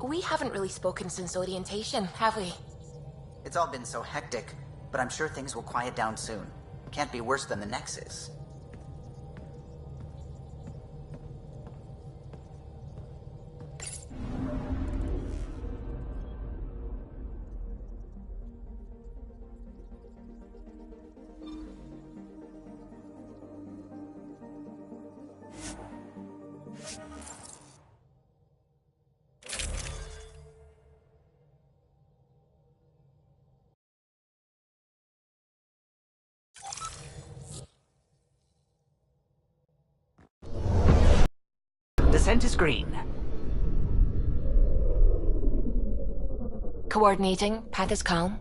We haven't really spoken since orientation, have we? It's all been so hectic, but I'm sure things will quiet down soon. Can't be worse than the Nexus. Descent is green. Coordinating. Path is calm.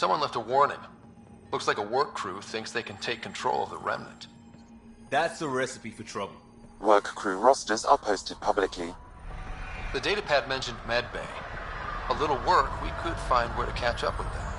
Someone left a warning. Looks like a work crew thinks they can take control of the remnant. That's a recipe for trouble. Work crew rosters are posted publicly. The datapad mentioned medbay. A little work, we could find where to catch up with them.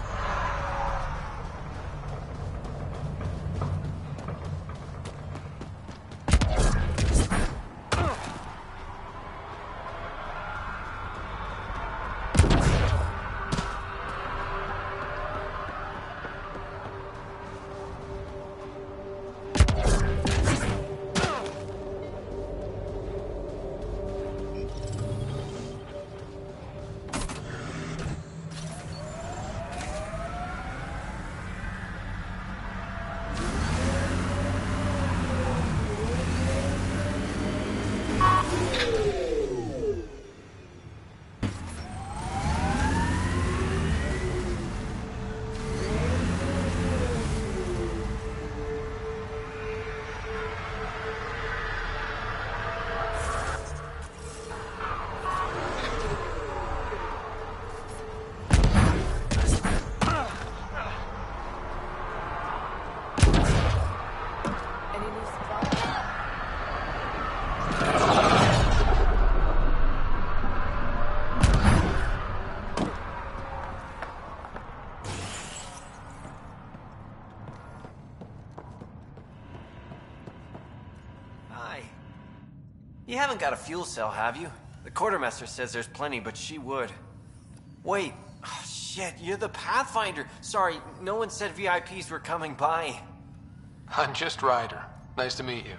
Hi. You haven't got a fuel cell, have you? The quartermaster says there's plenty, but she would. Wait. Oh, shit, you're the Pathfinder. Sorry, no one said VIPs were coming by. I'm just Ryder. Nice to meet you.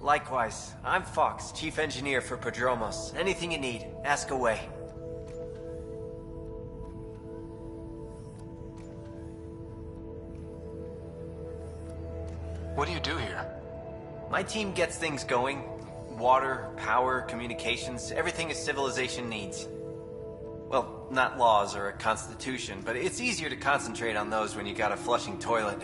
Likewise. I'm Fox, Chief Engineer for Prodromos. Anything you need, ask away. What do you do here? My team gets things going. Water, power, communications, everything a civilization needs. Well, not laws or a constitution, but it's easier to concentrate on those when you got a flushing toilet.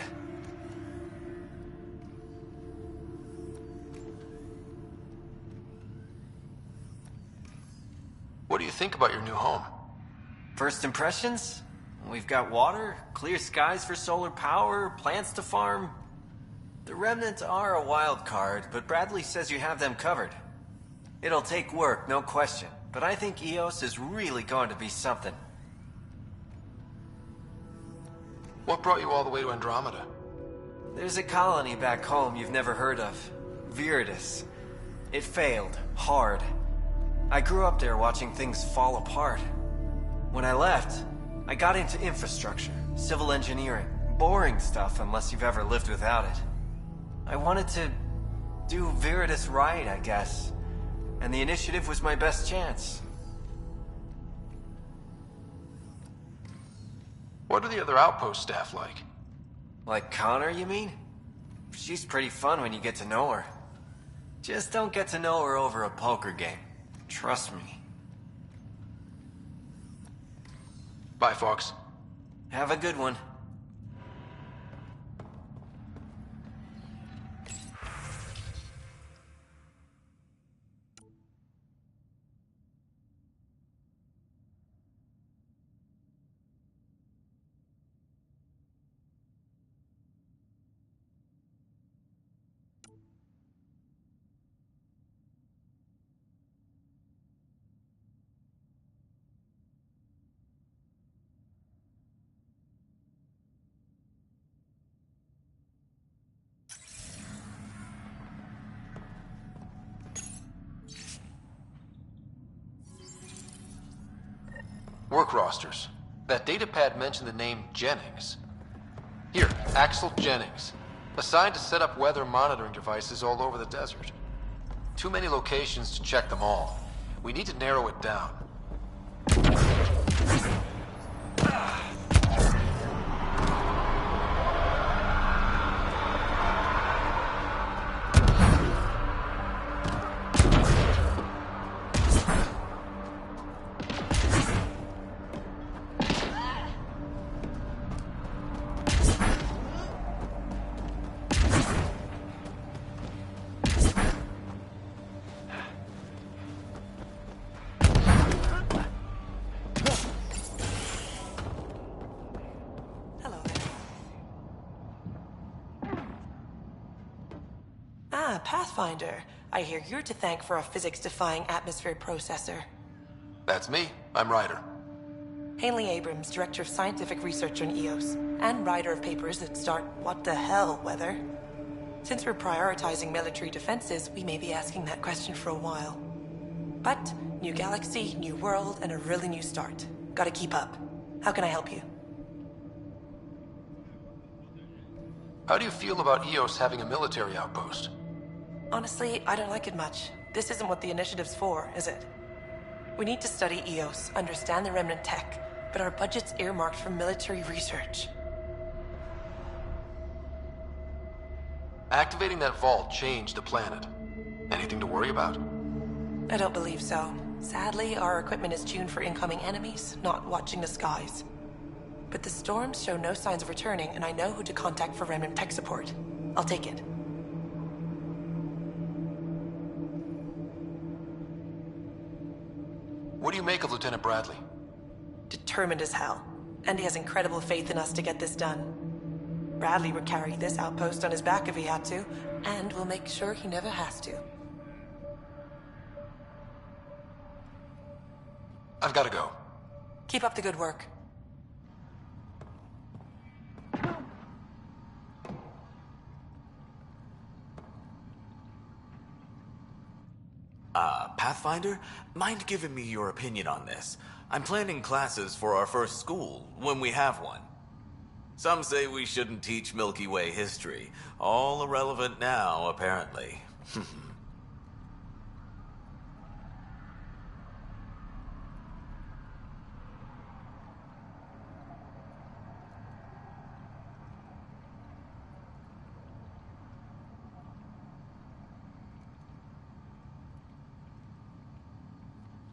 What do you think about your new home? First impressions? We've got water, clear skies for solar power, plants to farm. The Remnants are a wild card, but Bradley says you have them covered. It'll take work, no question, but I think EOS is really going to be something. What brought you all the way to Andromeda? There's a colony back home you've never heard of. Viridis. It failed. Hard. I grew up there watching things fall apart. When I left, I got into infrastructure, civil engineering. Boring stuff unless you've ever lived without it. I wanted to do Viridis right, I guess. And the initiative was my best chance. What are the other outpost staff like? Like Connor, you mean? She's pretty fun when you get to know her. Just don't get to know her over a poker game. Trust me. Bye, Fox. Have a good one. Work rosters. That datapad mentioned the name Jennings. Here, Axel Jennings. Assigned to set up weather monitoring devices all over the desert. Too many locations to check them all. We need to narrow it down. Pathfinder. I hear you're to thank for a physics-defying atmosphere processor. That's me. I'm Ryder. Haley Abrams, Director of Scientific Research on EOS, and writer of papers that start what the hell weather. Since we're prioritizing military defenses, we may be asking that question for a while. But, new galaxy, new world, and a really new start. Gotta keep up. How can I help you? How do you feel about EOS having a military outpost? Honestly, I don't like it much. This isn't what the initiative's for, is it? We need to study EOS, understand the remnant tech, but our budget's earmarked for military research. Activating that vault changed the planet. Anything to worry about? I don't believe so. Sadly, our equipment is tuned for incoming enemies, not watching the skies. But the storms show no signs of returning, and I know who to contact for remnant tech support. I'll take it. What do you make of Lieutenant Bradley? Determined as hell. And he has incredible faith in us to get this done. Bradley would carry this outpost on his back if he had to, and we'll make sure he never has to. I've got to go. Keep up the good work. Pathfinder? Mind giving me your opinion on this? I'm planning classes for our first school, when we have one. Some say we shouldn't teach Milky Way history. All irrelevant now, apparently.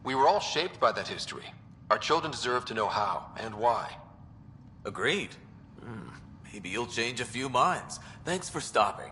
We were all shaped by that history. Our children deserve to know how and why. Agreed. Maybe you'll change a few minds. Thanks for stopping.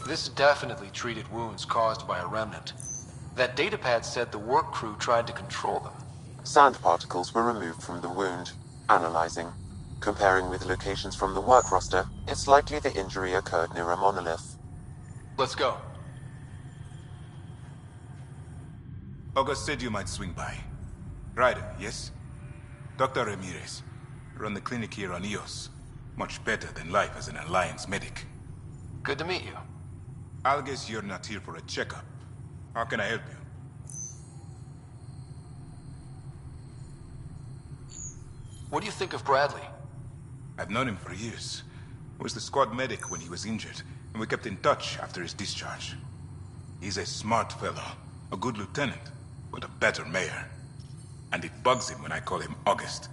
This definitely treated wounds caused by a remnant. That datapad said the work crew tried to control them. Sand particles were removed from the wound. Analyzing. Comparing with locations from the work roster, it's likely the injury occurred near a monolith. Let's go. August said you might swing by. Ryder, yes? Dr. Ramirez. Run the clinic here on Eos. Much better than life as an Alliance medic. Good to meet you. I'll guess you're not here for a checkup. How can I help you? What do you think of Bradley? I've known him for years. Was the squad medic when he was injured, and we kept in touch after his discharge. He's a smart fellow, a good lieutenant, but a better mayor. And it bugs him when I call him August.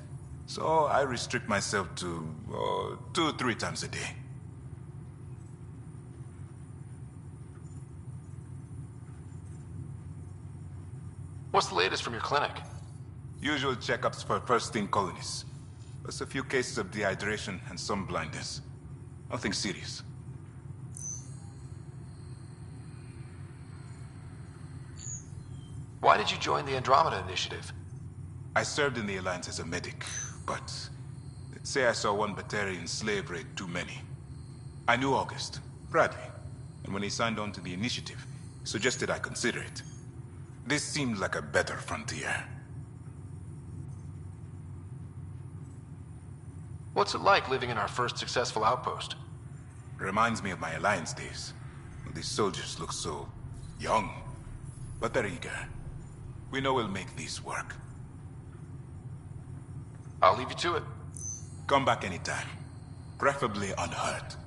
So I restrict myself to 2-3 times a day. What's the latest from your clinic? Usual checkups for first-team colonists. Plus a few cases of dehydration and some blindness. Nothing serious. Why did you join the Andromeda initiative? I served in the Alliance as a medic, but let's say I saw one Batarian slave raid too many. I knew August, Bradley, and when he signed on to the initiative, he suggested I consider it. This seemed like a better frontier. What's it like living in our first successful outpost? Reminds me of my Alliance days. These soldiers look so young, but they're eager. We know we'll make this work. I'll leave you to it. Come back anytime. Preferably unhurt.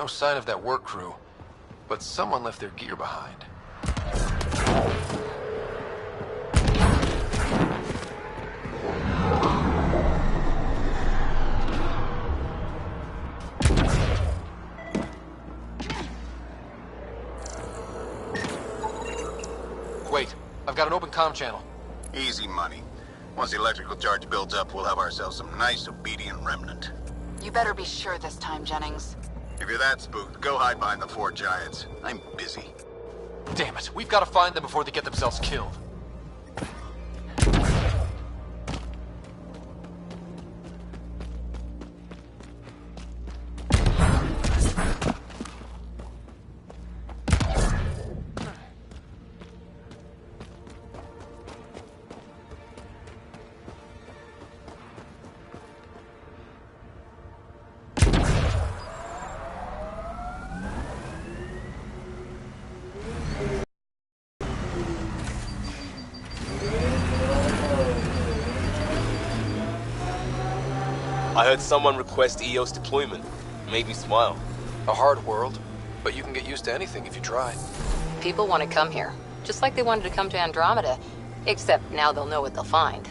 sign of that work crew, but someone left their gear behind. Wait, I've got an open comm channel. Easy money. Once the electrical charge builds up, we'll have ourselves some nice, obedient remnant. You better be sure this time, Jennings. If you're that spooked, go hide behind the 4 giants. I'm busy. Damn it, we've got to find them before they get themselves killed. I heard someone request EOS deployment. Made me smile. A hard world, but you can get used to anything if you try. People want to come here, just like they wanted to come to Andromeda. Except now they'll know what they'll find.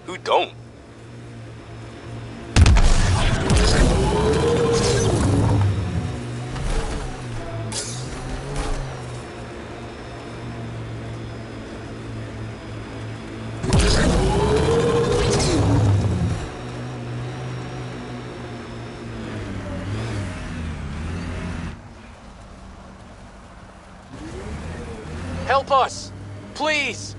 Who don't? Help us! Please!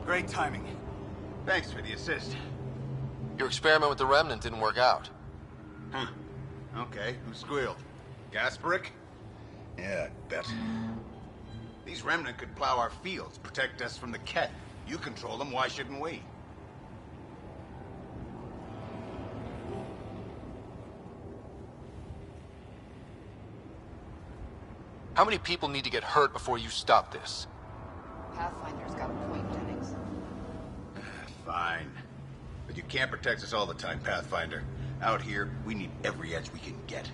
Great timing. Thanks for the assist. Your experiment with the Remnant didn't work out. Huh. Okay, who squealed? Gasparic? Yeah, I bet. These Remnant could plow our fields, protect us from the Ket. You control them, why shouldn't we? How many people need to get hurt before you stop this? Pathfinder's got a point, Jennings. Fine. But you can't protect us all the time, Pathfinder. Out here, we need every edge we can get.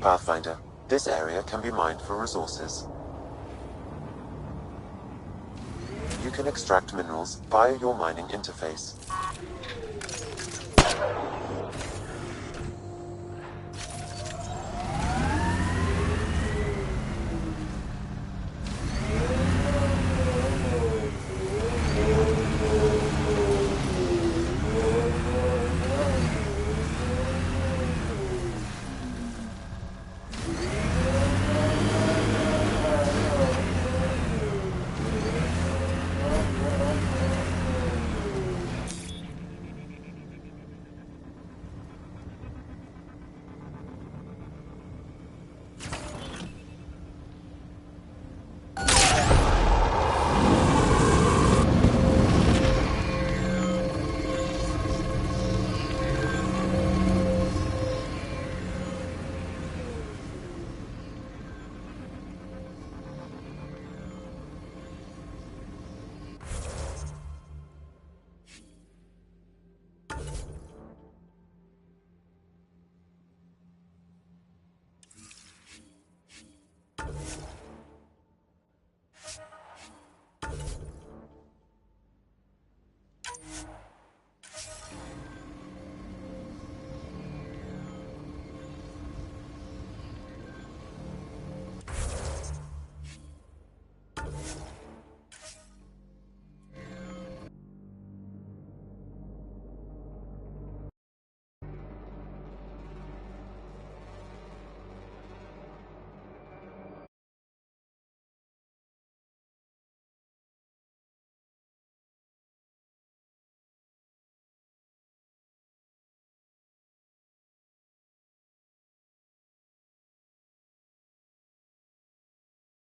Pathfinder, this area can be mined for resources. You can extract minerals via your mining interface.